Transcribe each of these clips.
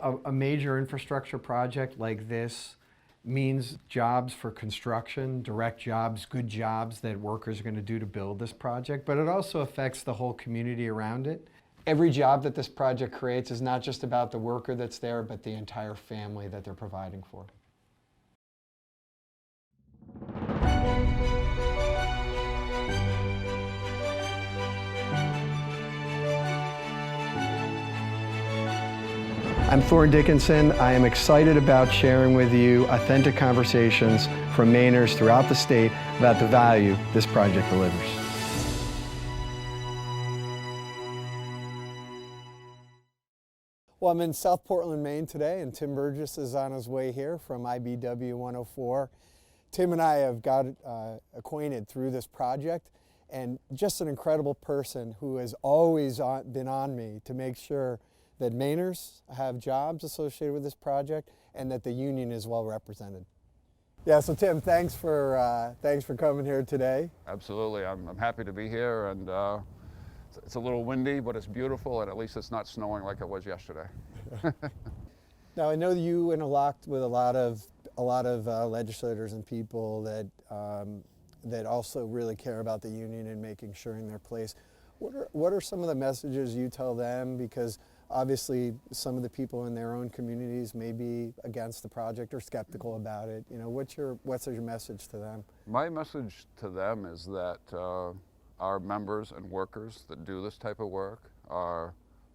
A major infrastructure project like this means jobs for construction, direct jobs, good jobs that workers are going to do to build this project, but it also affects the whole community around it. Every job that this project creates is not just about the worker that's there, but the entire family that they're providing for. I'm Thorn Dickinson. I am excited about sharing with you authentic conversations from Mainers throughout the state about the value this project delivers. Well, I'm in South Portland, Maine today, and Tim Burgess is on his way here from IBW 104. Tim and I have got acquainted through this project, and just an incredible person who has always been on me to make sure that Mainers have jobs associated with this project and that the union is well represented. Yeah, so Tim, thanks for coming here today. Absolutely, I'm happy to be here, and it's a little windy, but it's beautiful, and at least it's not snowing like it was yesterday. Now I know you interact with a lot of legislators and people that also really care about the union and making sure in their place. What are some of the messages you tell them? Because obviously some of the people in their own communities may be against the project or skeptical about it. You know, what's your message to them? My message to them is that our members and workers that do this type of work are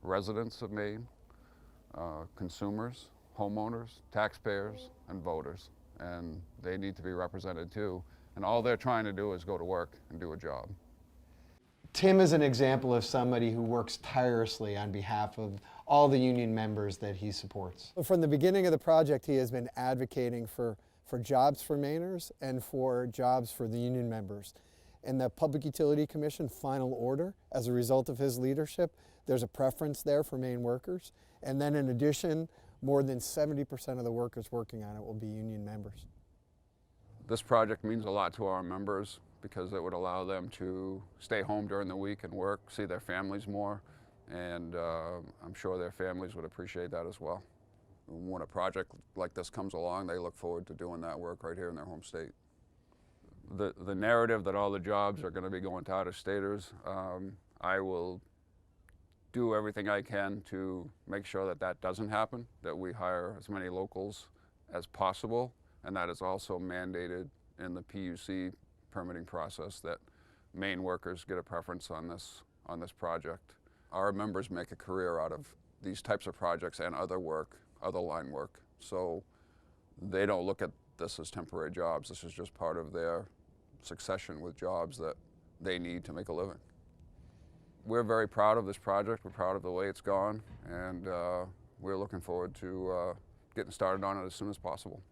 residents of Maine, consumers, homeowners, taxpayers, and voters, and they need to be represented too. And all they're trying to do is go to work and do a job. Tim is an example of somebody who works tirelessly on behalf of all the union members that he supports. From the beginning of the project, he has been advocating for jobs for Mainers and for jobs for the union members. In the Public Utility Commission final order, as a result of his leadership, there's a preference there for Maine workers. And then in addition, more than 70% of the workers working on it will be union members. This project means a lot to our members because it would allow them to stay home during the week and work, see their families more, and I'm sure their families would appreciate that as well. When a project like this comes along, they look forward to doing that work right here in their home state. The narrative that all the jobs are going to be going to out-of-staters, I will do everything I can to make sure that that doesn't happen, that we hire as many locals as possible, and that is also mandated in the PUC permitting process that Maine workers get a preference on this project. Our members make a career out of these types of projects and other work, other line work, so they don't look at this as temporary jobs. This is just part of their succession with jobs that they need to make a living. We're very proud of this project. We're proud of the way it's gone, and we're looking forward to getting started on it as soon as possible.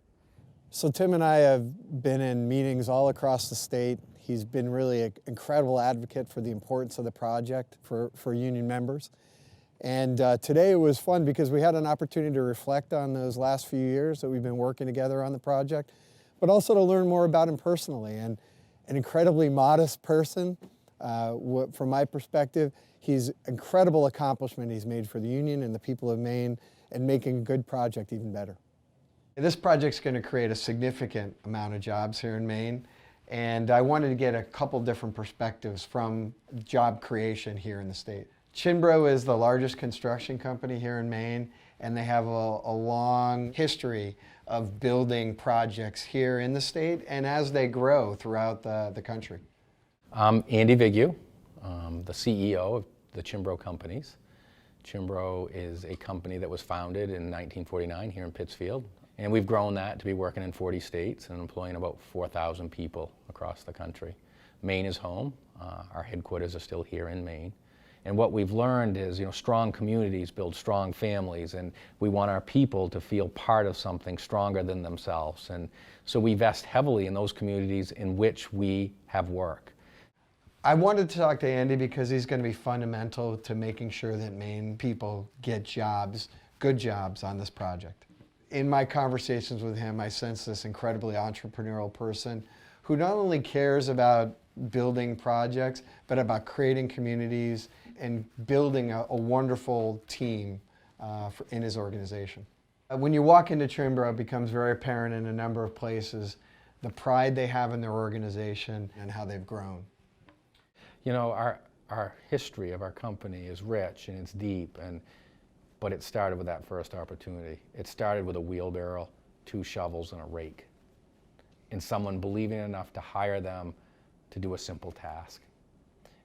So Tim and I have been in meetings all across the state. He's been really an incredible advocate for the importance of the project for union members. And today it was fun because we had an opportunity to reflect on those last few years that we've been working together on the project, but also to learn more about him personally. And an incredibly modest person, from my perspective, he's incredible accomplishment he's made for the union and the people of Maine and making a good project even better. This project's going to create a significant amount of jobs here in Maine, and I wanted to get a couple different perspectives from job creation here in the state. Cianbro is the largest construction company here in Maine, and they have a long history of building projects here in the state and as they grow throughout the country. I'm Andi Vigue, the CEO of the Cianbro companies. Cianbro is a company that was founded in 1949 here in Pittsfield. And we've grown that to be working in 40 states and employing about 4,000 people across the country. Maine is home. Our headquarters are still here in Maine. And what we've learned is, strong communities build strong families, and we want our people to feel part of something stronger than themselves. And so we invest heavily in those communities in which we have work. I wanted to talk to Andi because he's going to be fundamental to making sure that Maine people get jobs, good jobs on this project. In my conversations with him, I sense this incredibly entrepreneurial person who not only cares about building projects, but about creating communities and building a wonderful team in his organization. When you walk into Cianbro, it becomes very apparent in a number of places the pride they have in their organization and how they've grown. You know, our history of our company is rich and it's deep, but it started with that first opportunity. It started with a wheelbarrow, 2 shovels, and a rake, and someone believing enough to hire them to do a simple task.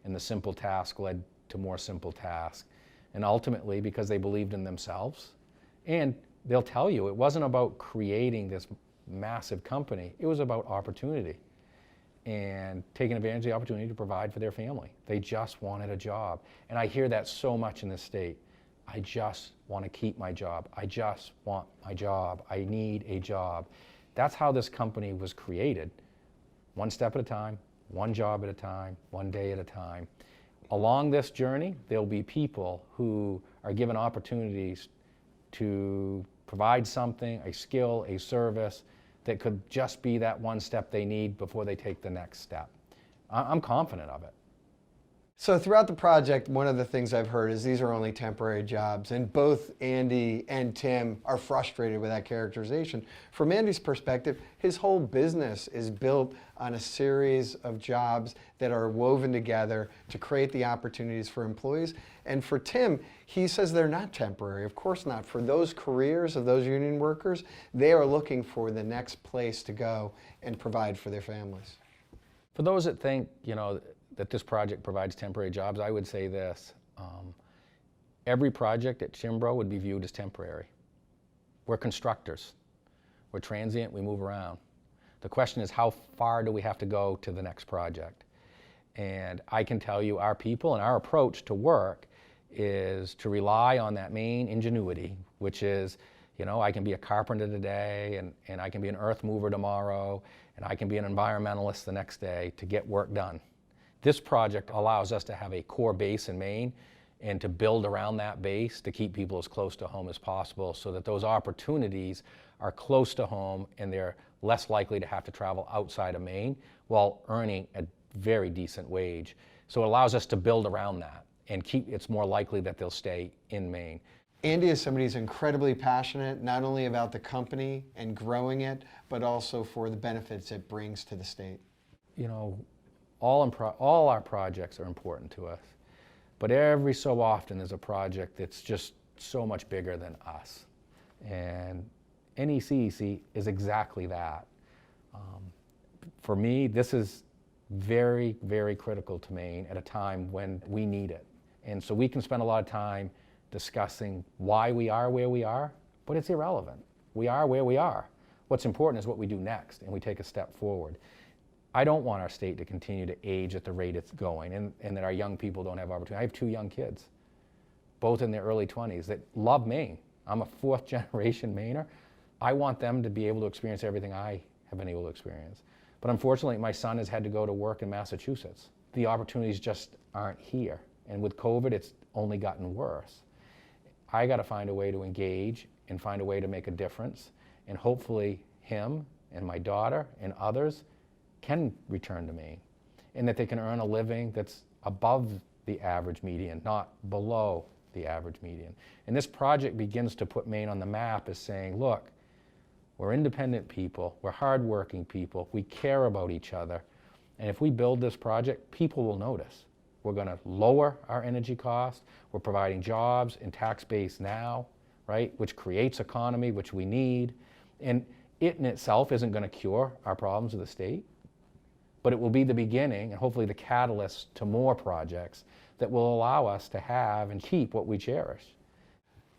And the simple task led to more simple tasks. And ultimately, because they believed in themselves, and they'll tell you, it wasn't about creating this massive company, it was about opportunity and taking advantage of the opportunity to provide for their family. They just wanted a job. And I hear that so much in this state. I just want to keep my job. I just want my job. I need a job. That's how this company was created. One step at a time, one job at a time, one day at a time. Along this journey, there'll be people who are given opportunities to provide something, a skill, a service, that could just be that one step they need before they take the next step. I'm confident of it. So throughout the project, one of the things I've heard is these are only temporary jobs, and both Andi and Tim are frustrated with that characterization. From Andi's perspective, his whole business is built on a series of jobs that are woven together to create the opportunities for employees. And for Tim, he says they're not temporary. Of course not. For those careers of those union workers, they are looking for the next place to go and provide for their families. For those that think, you know, that this project provides temporary jobs, I would say this. Every project at Cianbro would be viewed as temporary. We're constructors. We're transient, we move around. The question is, how far do we have to go to the next project? And I can tell you our people and our approach to work is to rely on that Maine ingenuity, which is, you know, I can be a carpenter today and I can be an earth mover tomorrow and I can be an environmentalist the next day to get work done. This project allows us to have a core base in Maine and to build around that base to keep people as close to home as possible so that those opportunities are close to home and they're less likely to have to travel outside of Maine while earning a very decent wage. So it allows us to build around that and it's more likely that they'll stay in Maine. Andi is somebody who's incredibly passionate, not only about the company and growing it, but also for the benefits it brings to the state. You know, all our projects are important to us, but every so often there's a project that's just so much bigger than us. And NECEC is exactly that. For me, this is very, very critical to Maine at a time when we need it. And so we can spend a lot of time discussing why we are where we are, but it's irrelevant. We are where we are. What's important is what we do next, and we take a step forward. I don't want our state to continue to age at the rate it's going and that our young people don't have opportunity. I have 2 young kids, both in their early 20s, that love Maine. I'm a 4th generation Mainer. I want them to be able to experience everything I have been able to experience. But unfortunately, my son has had to go to work in Massachusetts. The opportunities just aren't here. And with COVID, it's only gotten worse. I got to find a way to engage and find a way to make a difference. And hopefully him and my daughter and others can return to Maine and that they can earn a living that's above the average median, not below the average median. And this project begins to put Maine on the map as saying, look, we're independent people, we're hardworking people, we care about each other, and if we build this project, people will notice. We're going to lower our energy costs, we're providing jobs and tax base now, right, which creates economy, which we need, and it in itself isn't going to cure our problems of the state, but it will be the beginning and hopefully the catalyst to more projects that will allow us to have and keep what we cherish.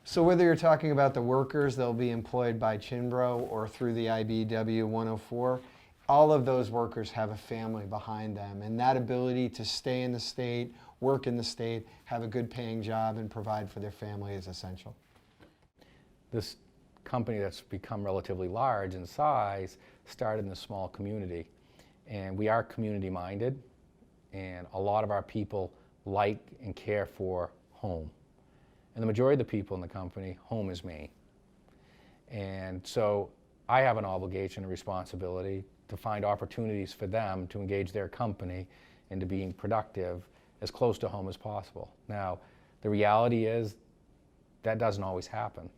So whether you're talking about the workers that will be employed by Cianbro or through the IBEW 104, all of those workers have a family behind them, and that ability to stay in the state, work in the state, have a good paying job and provide for their family is essential. This company that's become relatively large in size started in a small community, and we are community minded, and a lot of our people like and care for home. And the majority of the people in the company, home is Maine. And so I have an obligation and responsibility to find opportunities for them to engage their company into being productive as close to home as possible. Now, the reality is That doesn't always happen.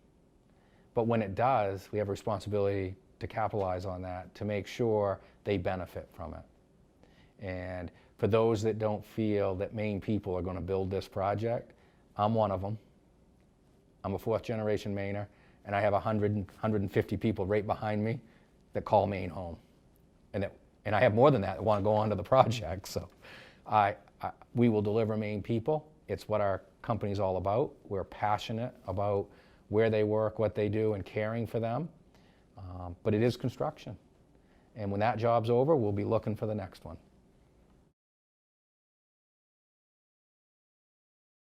But when it does, we have a responsibility to capitalize on that, to make sure they benefit from it. And for those that don't feel that Maine people are going to build this project, I'm one of them. I'm a fourth generation Mainer, and I have 150 people right behind me that call Maine home. And I have more than that want to go on to the project. So we will deliver Maine people. It's what our company's all about. We're passionate about where they work, what they do, and caring for them. But it is construction. And when that job's over, we'll be looking for the next one.